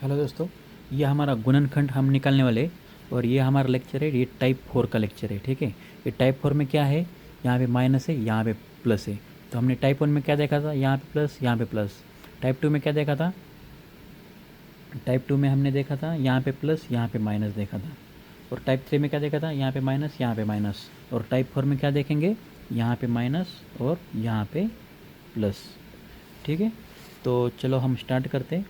Hello दोस्तों, ये हमारा गुणनखंड हम निकालने वाले और ये हमारा लेक्चर है। ये टाइप 4 का लेक्चर है। ठीक है, ये टाइप 4 में क्या है, यहाँ पे माइनस है, यहाँ पे प्लस है। तो हमने टाइप 1 में क्या देखा था, यहाँ पे प्लस, यहाँ पे प्लस। टाइप 2 में क्या देखा था, टाइप 2 में हमने देखा था यहाँ पे प्लस, यहाँ पे माइनस देखा था। और टाइप 3 में क्या देखा था, यहाँ पे माइनस, यहाँ पे माइनस। और टाइप 4 में क्या देखेंगे, यहाँ पे माइनस और यहाँ पे प्लस। ठीक है, तो चलो हम स्टार्ट करते हैं।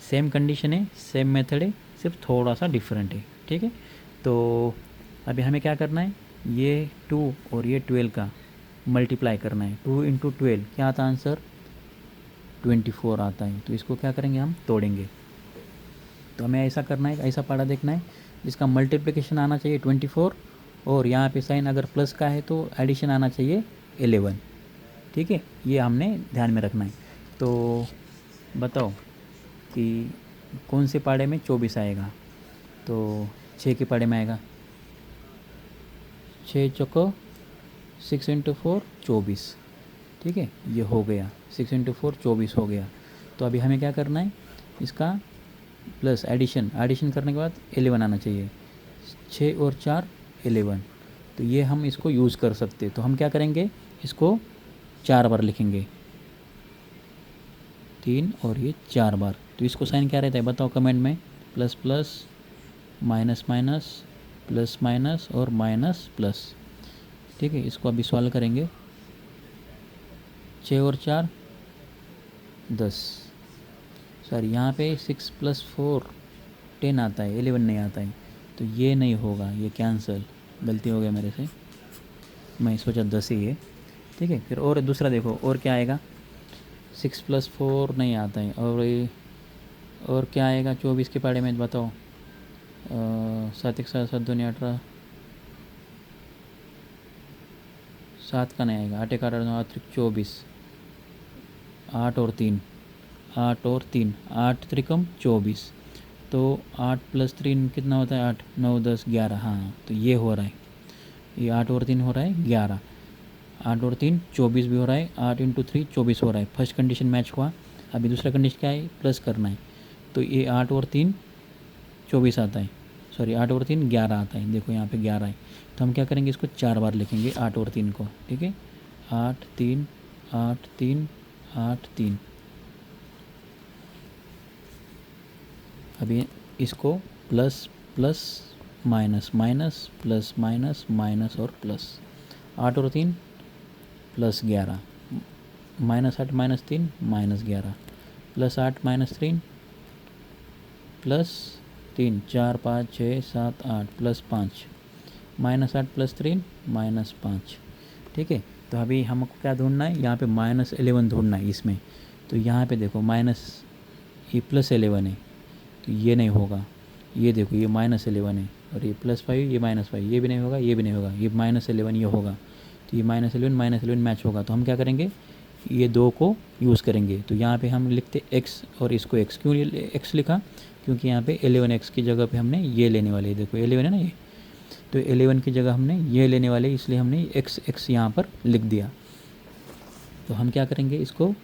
सेम कंडीशन है, सेम मेथड है, सिर्फ थोड़ा सा डिफरेंट है। ठीक है, तो अभी हमें क्या करना है, ये 2 और ये 12 का मल्टीप्लाई करना है। 2 इंटू 12 क्या आता है आंसर, 24 आता है। तो इसको क्या करेंगे, हम तोड़ेंगे। तो हमें ऐसा करना है, ऐसा पढ़ा देखना है जिसका मल्टीप्लिकेशन आना चाहिए 24 और यहाँ पे साइन अगर प्लस का है तो एडिशन आना चाहिए 11। ठीक है, ये हमने ध्यान में रखना है। तो बताओ कि कौन से पाड़े में 24 आएगा। तो 6 के पाड़े में आएगा, 6 चौको 6 इंटू 4 24। ठीक है, ये हो गया 6 इंटू 4 24 हो गया। तो अभी हमें क्या करना है, इसका प्लस एडिशन, एडिशन करने के बाद 11 आना चाहिए। 6 और 4 11। तो ये हम इसको यूज़ कर सकते। तो हम क्या करेंगे, इसको 4 बार लिखेंगे, 3 और ये 4 बार। तो इसको साइन क्या रहता है बताओ कमेंट में, plus plus, minus minus, plus minus और माइनस प्लस। ठीक है, इसको अभी सॉल्व करेंगे। 6 और 4 10। सॉरी, यहाँ पे 6 प्लस 4 10 आता है, 11 नहीं आता है। तो ये नहीं होगा, ये कैंसिल, गलती हो गया मेरे से, मैं सोचा 10 ही है। ठीक है, फिर और दूसरा देखो, और क्या आएगा, 6 प्लस 4 नहीं आता है। और क्या आएगा 24 के पाड़े में बताओ, 7 एक 7 7 2 18, 7 का नहीं आएगा, 8 एक 8 9 24, 8 और 3, 8 और 3, 8 त्रिकम 24। तो 8 प्लस 3 कितना होता है, 8 9 10 11। हाँ, तो ये हो रहा है, ये 8 और 3 हो रहा है 11, 8 और 3 24 भी हो रहा है, 8 इंटू 3 24 हो रहा है। फर्स्ट कंडीशन मैच हुआ। अभी दूसरा कंडीशन क्या है, प्लस करना है। तो ये 8 और 3 24 आता है, सॉरी 8 और 3 11 आता है। देखो यहाँ पे 11 है। तो हम क्या करेंगे, इसको 4 बार लिखेंगे 8 और 3 को। ठीक है, 8 3 8 3 8 3। अभी इसको plus plus minus minus plus minus minus और प्लस, 8 और 3 plus 11, minus 8 minus 3 minus 11, plus 8 minus 3 plus 3, 4 5 6 7 8 plus 5, minus 8 plus 3 minus 5। ठीक है, तो अभी हमको क्या ढूंढना है, यहाँ पे माइनस 11 ढूंढना है इसमें। तो यहाँ पे देखो माइनस, ये प्लस 11 है, तो ये नहीं होगा। ये देखो, ये माइनस 11 है और ये प्लस 5, ये माइनस 5, ये भी नहीं होगा, ये भी नहीं होगा, ये माइनस 11 ये होगा। तो ये माइनस 11 मैच होगा। तो हम क्या करेंगे, ये दो को यूज़ करेंगे। तो यहाँ पे हम लिखते x और इसको x, क्यों x लिखा, क्योंकि यहाँ पे 11x की जगह पे हमने ये लेने वाले हैं। देखो 11 है ना ये, तो 11 की जगह हमने ये लेने वाले, इसलिए हमने x यहाँ पर लिख दिया। तो हम क्या करेंगे, इसको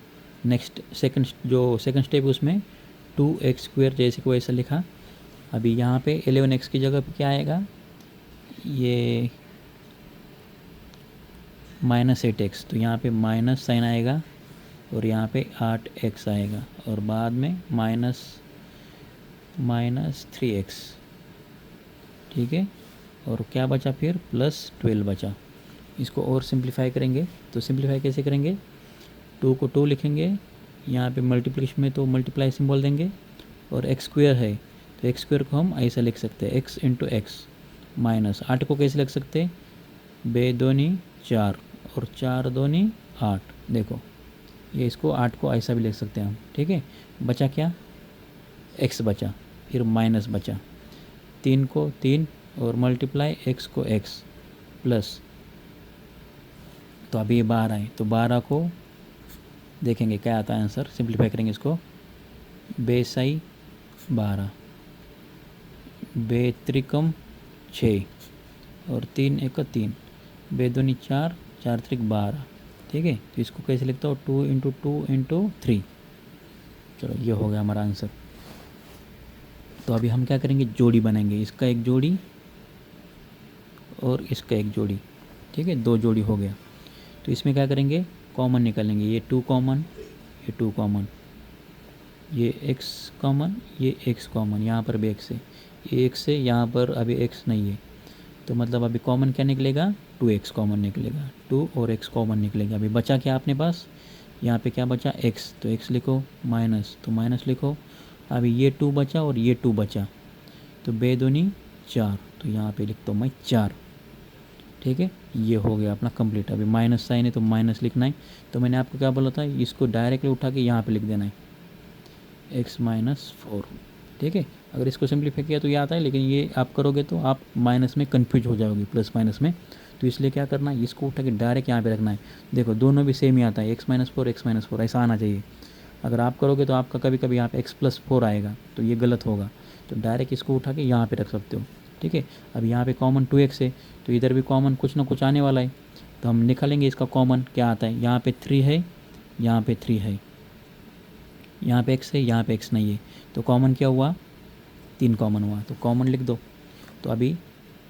नेक्स्ट सेकंड स्टेप उसमें 2x² जैसे को ऐसा लिखा। अभी यहाँ पे 11x की जगह पे क्या आएगा, ये माइनस 8x। तो यहाँ पे माइनस साइन आएगा और यहाँ पे 8x आएगा और बाद में माइनस 3x। ठीक है, और क्या बचा फिर, प्लस 12 बचा। इसको और सिंप्लीफाई करेंगे। तो सिंप्लीफाई कैसे करेंगे, 2 को 2 लिखेंगे, यहाँ पे मल्टीप्लिकेशन में तो मल्टीप्लाई सिंबल देंगे, और x² है तो x² को हम ऐसा लिख सकते हैं, x इंटू एक्स। माइनस 8 को कैसे लिख सकते हैं, 2 दूनी 4 और 4 दूनी 8। देखो ये, इसको 8 को ऐसा भी लिख सकते हैं हम। ठीक है, बचा क्या, x बचा, फिर माइनस बचा, 3 को 3 और मल्टीप्लाई x को x प्लस। तो अभी ये 12 है, तो 12 को देखेंगे क्या आता है आंसर, सिंप्लीफाई करेंगे इसको। 2 साई 12, 2 त्रिकम 6 और 3 एक 3, 2 दूनी 4, 4 त्रिक 12। ठीक है, तो इसको कैसे लिखता हूँ, 2 इंटू 2 इंटू 3। चलो ये हो गया हमारा आंसर। तो अभी हम क्या करेंगे, जोड़ी बनाएंगे, इसका एक जोड़ी और इसका एक जोड़ी, ठीक है, 2 जोड़ी हो गया। तो इसमें क्या करेंगे, कॉमन निकालेंगे, ये 2 कॉमन, ये 2 कॉमन, ये x कॉमन, ये x कॉमन, यहाँ पर भी x है, ये x है, यहाँ पर अभी x नहीं है, तो मतलब अभी कॉमन क्या निकलेगा, 2x कॉमन निकलेगा, 2 और x कॉमन निकलेगा। अभी बचा क्या अपने पास, यहाँ पे क्या बचा, x, तो x लिखो, माइनस तो माइनस लिखो। अभी ये 2 बचा और ये 2 बचा, तो बे दूनी 4, तो यहाँ पे लिखता हूँ मैं 4, ठीक है। ये हो गया अपना कंप्लीट। अभी माइनस साइन है तो माइनस लिखना है, तो मैंने आपको क्या बोला था, इसको डायरेक्टली उठा के यहाँ पे लिख देना है, x माइनस 4, ठीक है। अगर इसको सिंप्लीफाई किया तो ये आता है, लेकिन ये आप करोगे तो आप माइनस में कन्फ्यूज हो जाओगे, प्लस माइनस में, तो इसलिए क्या करना है, इसको उठा के डायरेक्ट यहाँ पे रखना है। देखो दोनों भी सेम ही आता है, x माइनस 4, x माइनस 4 ऐसा आना चाहिए। अगर आप करोगे तो आपका कभी कभी यहाँ पे x प्लस 4 आएगा, तो ये गलत होगा, तो डायरेक्ट इसको उठा के यहाँ पे रख सकते हो, ठीक है। अब यहाँ पे कॉमन 2x है, तो इधर भी कॉमन कुछ ना कुछ आने वाला है, तो हम निकालेंगे इसका कॉमन क्या आता है। यहाँ पे 3 है, यहाँ पे 3 है, यहाँ पे x है, यहाँ पे x नहीं है, तो कॉमन क्या हुआ, 3 कॉमन हुआ, तो कॉमन लिख दो। तो अभी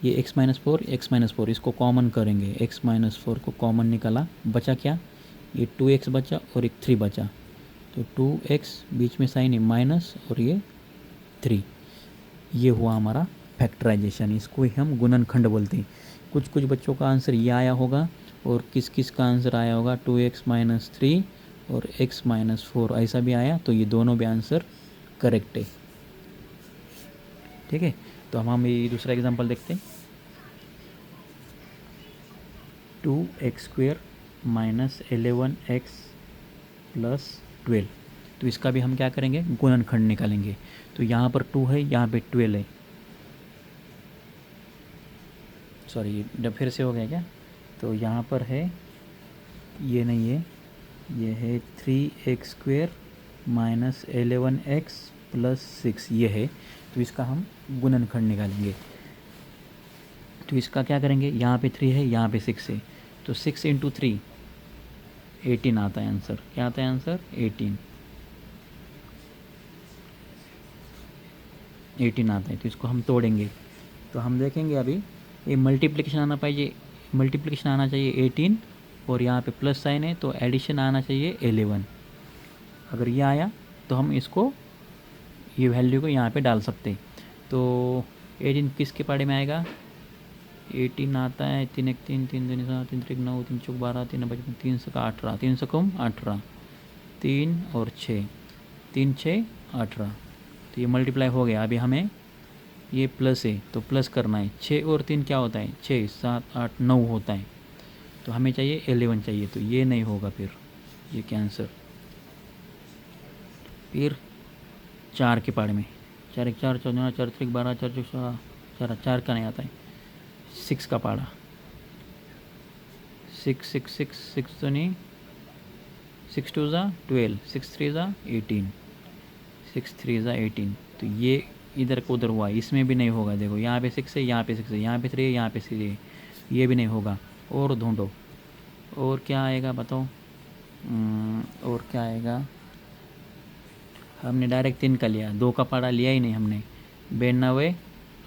ये x माइनस 4, x माइनस 4 इसको कॉमन करेंगे, x माइनस 4 को कॉमन निकाला, बचा क्या, ये 2x बचा और एक 3 बचा, तो 2x बीच में साइन है माइनस और ये 3, ये हुआ हमारा फैक्टराइजेशन। इसको ही हम गुणनखंड बोलते हैं। कुछ कुछ बच्चों का आंसर ये आया होगा और किस किस का आंसर आया होगा 2x माइनस 3 और x माइनस 4 ऐसा भी आया, तो ये दोनों भी आंसर करेक्ट है, ठीक है। तो हम ये दूसरा एग्जांपल देखते हैं, 2x square minus 11x plus 12, तो इसका भी हम क्या करेंगे, गुणनखंड निकालेंगे। तो यहाँ पर 2 है, यहाँ पे 12 है, सॉरी जब फिर से हो गया क्या, तो यहाँ पर है, ये नहीं है, ये है 3x square minus 11x plus 6, ये है, तो इसका हम गुणनखंड निकालेंगे। तो इसका क्या करेंगे, यहाँ पे 3 है, यहाँ पे 6 है, तो 6 इंटू 3 18 आता है आंसर। क्या आता है आंसर, 18 आता है। तो इसको हम तोड़ेंगे, तो हम देखेंगे अभी ये मल्टीप्लिकेशन आना चाहिए 18, और यहाँ पे प्लस साइन है तो एडिशन आना चाहिए 11। अगर ये आया तो हम इसको, ये वैल्यू को यहाँ पे डाल सकते हैं। तो 18 किसके पाड़े में आएगा, 18 आता है 3 1 3 3 2 7 3 3 9 3 4 12 3 5 3 से 18, 3 से कम 18, 3 और 6, 3 6 18, तो ये मल्टीप्लाई हो गया। अभी हमें ये प्लस है तो प्लस करना है, 6 और 3 क्या होता है, 6 7 8 9 होता है, तो हमें चाहिए 11 चाहिए, तो ये नहीं होगा फिर, ये कैंसर। फिर 4 के पाड़े में, 4 1 4 14 4 3 12 4 4 4 का नहीं आता है, 6 का पाड़ा, 6 6 6 6 तो नहीं, 6 2 ज़ा 12, 6 3 ज़ा 18, 6 3 ज़ा 18, तो ये इधर को उधर हुआ, इसमें भी नहीं होगा। देखो यहाँ पे 6 है, यहाँ पे 6 है, यहाँ पे 3 है, यहाँ पे 3 है, ये भी नहीं होगा। और ढूंढो, और क्या आएगा बताओ, और क्या आएगा, हमने डायरेक्ट 3 का लिया, 2 का पाड़ा लिया ही नहीं हमने, 92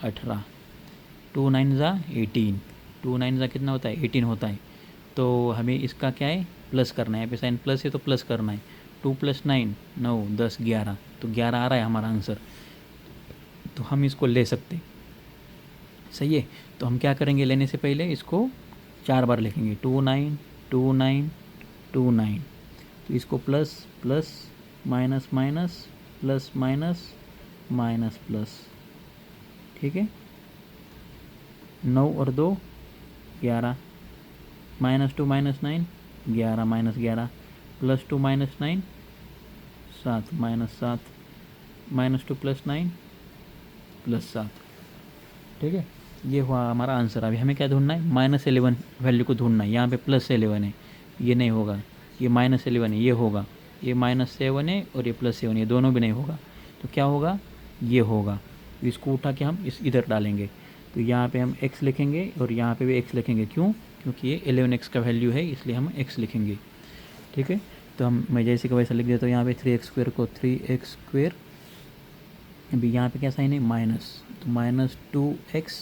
18, 2 9 ज़ा 18, 2 9 ज़ा कितना होता है, 18 होता है। तो हमें इसका क्या है, प्लस करना है, यहाँ पे साइन प्लस है तो प्लस करना है, 2 + 9 9 10 11, तो 11 आ रहा है हमारा आंसर, तो हम इसको ले सकते, सही है। तो हम क्या करेंगे, लेने से पहले इसको 4 बार लिखेंगे, 2 9 2 9 2 9, तो इसको plus plus minus minus plus minus minus plus, ठीक है। 9 और 2 11, -2 -9 11 -11, +2 -9 7 -7, -2 + 9 +7, ठीक है। ये हुआ हमारा आंसर। अभी हमें क्या ढूंढना है, -11 वैल्यू को ढूंढना है। यहाँ पे +11 है, ये नहीं होगा, ये -11 है, ये होगा, ये -7 है और ये +7, ये दोनों भी नहीं होगा, तो क्या होगा, ये होगा। तो इसको उठा के हम इस इधर डालेंगे, तो यहाँ पे हम x लिखेंगे और यहाँ पे भी x लिखेंगे, क्यों, क्योंकि ये 11x का वैल्यू है, इसलिए हम x लिखेंगे, ठीक है। तो मैं जैसे कि वैसा लिख देता हूँ, यहाँ पे 3x² को 3x² अभी यहाँ पे क्या साइन है, माइनस, तो माइनस 2x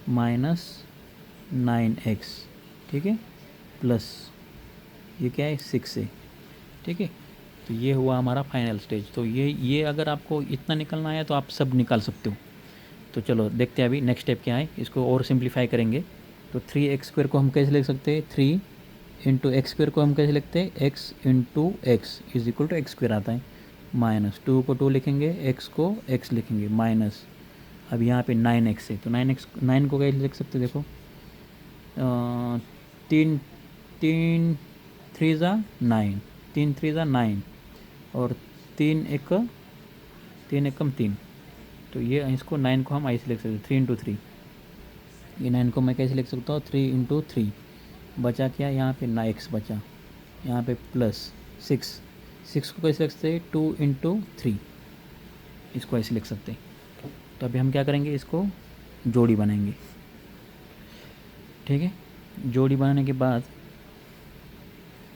माइनस 9x, ठीक है, प्लस ये क्या है 6 है, ठीक है। तो ये हुआ हमारा फाइनल स्टेज। तो ये अगर आपको इतना निकलना है तो आप सब निकाल सकते हो। तो चलो देखते हैं अभी नेक्स्ट स्टेप क्या है, इसको और सिंप्लीफाई करेंगे। तो 3x² को हम कैसे लिख सकते हैं, 3 इंटू x² को हम कैसे लिखते हैं, x into X is equal to x² आता है, माइनस 2 को 2 लिखेंगे, x को x लिखेंगे, माइनस अब यहाँ पे 9x है, तो 9 को कैसे लिख सकते हैं, देखो 3 3 ज़ा 9, 3 3 ज़ा 9 और 3 एकम 3। तो ये इसको 9 को हम ऐसे लिख सकते हैं 3 इंटू 3। ये 9 को मैं कैसे लिख सकता हूँ, 3 इंटू 3, बचा क्या यहाँ पे, ना x बचा, यहाँ पे प्लस 6 को कैसे लिख सकते हैं, 2 इंटू 3, इसको ऐसे लिख सकते हैं। तो अभी हम क्या करेंगे, इसको जोड़ी बनाएंगे, ठीक है। जोड़ी बनाने के बाद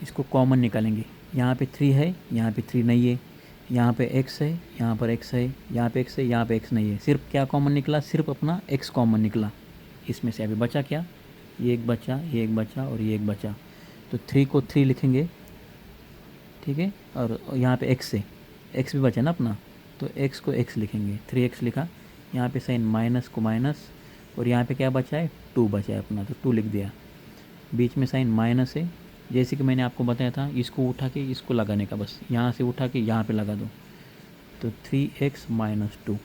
इसको कॉमन निकालेंगे। यहाँ पे 3 है, यहाँ पे 3 नहीं है, यहाँ पे x है, यहाँ पर x है, यहाँ पे x है, यहाँ पे x नहीं है, सिर्फ क्या कॉमन निकला, सिर्फ अपना x कॉमन निकला। इसमें से अभी बचा क्या, ये एक बचा, ये एक बचा और ये एक बचा। तो 3 को 3 लिखेंगे, ठीक है, और यहाँ पे x है, x भी बचा ना अपना, तो x को x लिखेंगे, 3x लिखा, यहाँ पे साइन माइनस को माइनस, और यहाँ पे क्या बचा है, 2 बचा है अपना, तो 2 लिख दिया। बीच में साइन माइनस है, जैसे कि मैंने आपको बताया था, इसको उठा के इसको लगाने का, बस यहाँ से उठा के यहाँ पे लगा दो, तो 3x माइनस 2।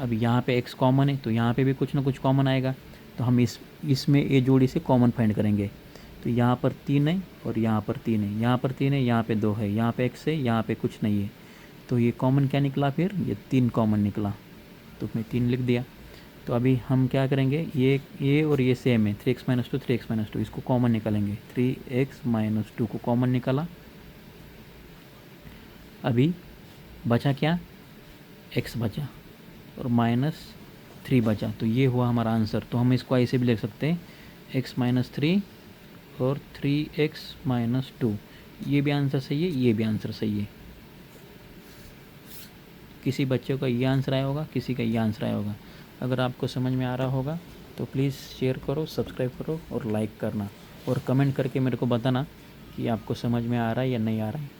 अब यहाँ पे x कॉमन है, तो यहाँ पे भी कुछ ना कुछ कॉमन आएगा, तो हम इसमें ये जोड़ी से कॉमन फाइंड करेंगे। तो यहाँ पर 3 है और यहाँ पर 3 है, यहाँ पर 3 है, यहाँ पे 2 है, यहाँ पे x है, यहाँ पे कुछ नहीं है, तो ये कॉमन क्या निकला, फिर ये 3 कॉमन निकला, तो मैं 3 लिख दिया। तो अभी हम क्या करेंगे, ये और ये सेम है, 3x माइनस 2 3x माइनस 2, इसको कॉमन निकालेंगे, 3x माइनस 2 को कॉमन निकाला। अभी बचा क्या, x बचा और माइनस 3 बचा, तो ये हुआ हमारा आंसर। तो हम इसको ऐसे भी लिख सकते हैं, x माइनस 3 और 3x माइनस 2, ये भी आंसर सही है, ये भी आंसर सही है। किसी बच्चे का ये आंसर आया होगा, किसी का ये आंसर आया होगा। अगर आपको समझ में आ रहा होगा तो प्लीज़ शेयर करो, सब्सक्राइब करो और लाइक करना, और कमेंट करके मेरे को बताना कि आपको समझ में आ रहा है या नहीं आ रहा है।